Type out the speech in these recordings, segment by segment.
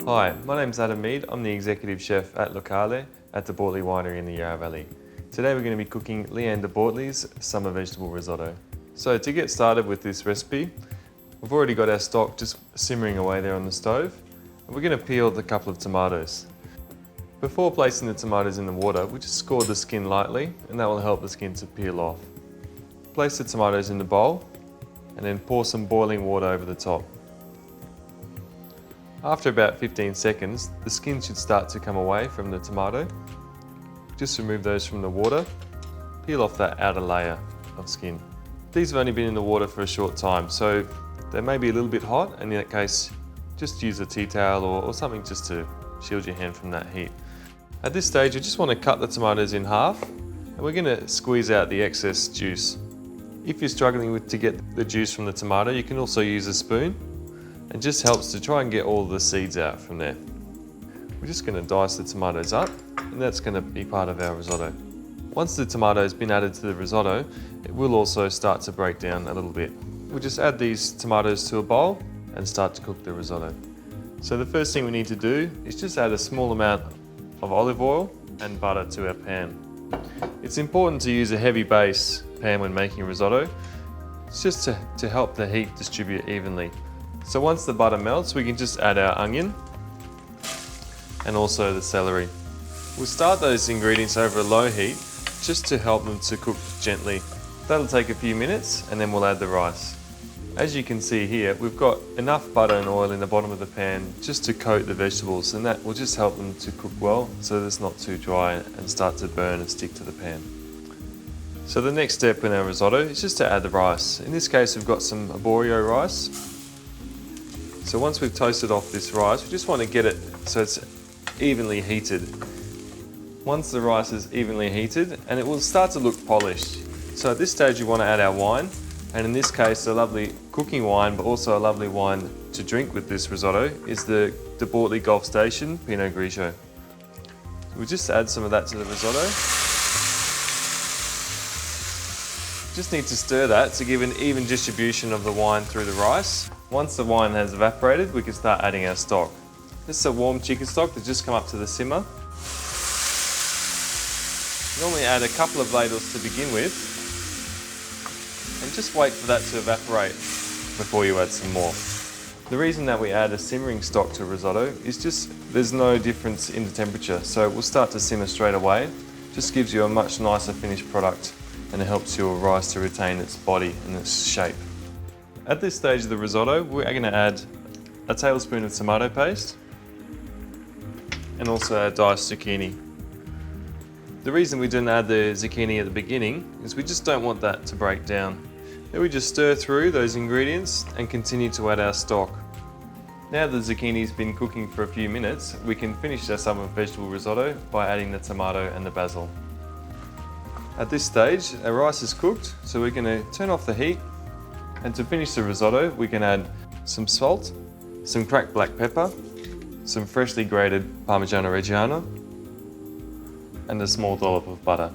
Hi, my name's Adam Mead. I'm the Executive Chef at Locale at the Bortoli Winery in the Yarra Valley. Today we're going to be cooking Leanne Bortoli's summer vegetable risotto. So to get started with this recipe, we've already got our stock just simmering away there on the stove. And we're going to peel a couple of tomatoes. Before placing the tomatoes in the water, we just score the skin lightly and that will help the skin to peel off. Place the tomatoes in the bowl and then pour some boiling water over the top. After about 15 seconds, the skin should start to come away from the tomato. Just remove those from the water, peel off that outer layer of skin. These have only been in the water for a short time, so they may be a little bit hot, and in that case, just use a tea towel or something just to shield your hand from that heat. At this stage, you just want to cut the tomatoes in half, and we're going to squeeze out the excess juice. If you're struggling to get the juice from the tomato, you can also use a spoon. It just helps to try and get all the seeds out from there. We're just going to dice the tomatoes up, and that's going to be part of our risotto. Once the tomato's been added to the risotto, it will also start to break down a little bit. We'll just add these tomatoes to a bowl and start to cook the risotto. So the first thing we need to do is just add a small amount of olive oil and butter to our pan. It's important to use a heavy base pan when making risotto. It's just to help the heat distribute evenly. So once the butter melts, we can just add our onion and also the celery. We'll start those ingredients over a low heat just to help them to cook gently. That'll take a few minutes and then we'll add the rice. As you can see here, we've got enough butter and oil in the bottom of the pan just to coat the vegetables, and that will just help them to cook well so that it's not too dry and start to burn and stick to the pan. So the next step in our risotto is just to add the rice. In this case, we've got some arborio rice. So once we've toasted off this rice, we just want to get it so it's evenly heated. Once the rice is evenly heated, and it will start to look polished. So at this stage you want to add our wine, and in this case a lovely cooking wine, but also a lovely wine to drink with this risotto is the Bortoli Gulf Station Pinot Grigio. We'll just add some of that to the risotto. Just need to stir that to give an even distribution of the wine through the rice. Once the wine has evaporated, we can start adding our stock. This is a warm chicken stock that's just come up to the simmer. Normally add a couple of ladles to begin with, and just wait for that to evaporate before you add some more. The reason that we add a simmering stock to risotto is just there's no difference in the temperature, so it will start to simmer straight away. Just gives you a much nicer finished product, and it helps your rice to retain its body and its shape. At this stage of the risotto, we're going to add a tablespoon of tomato paste and also a diced zucchini. The reason we didn't add the zucchini at the beginning is we just don't want that to break down. Then we just stir through those ingredients and continue to add our stock. Now the zucchini's been cooking for a few minutes, we can finish our summer vegetable risotto by adding the tomato and the basil. At this stage, our rice is cooked, so we're going to turn off the heat. And to finish the risotto, we can add some salt, some cracked black pepper, some freshly grated Parmigiano Reggiano, and a small dollop of butter.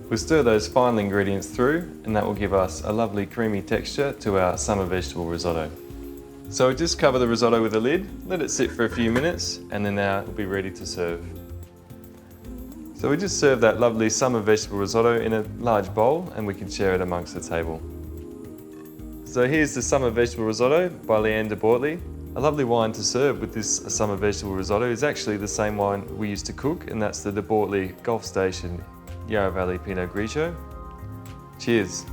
We'll stir those final ingredients through, and that will give us a lovely creamy texture to our summer vegetable risotto. So just cover the risotto with a lid, let it sit for a few minutes, and then now it'll be ready to serve. So we just serve that lovely summer vegetable risotto in a large bowl, and we can share it amongst the table. So here's the summer vegetable risotto by Leanne Bortoli. A lovely wine to serve with this summer vegetable risotto is actually the same wine we used to cook, and that's the Bortoli Gulf Station Yarra Valley Pinot Grigio. Cheers.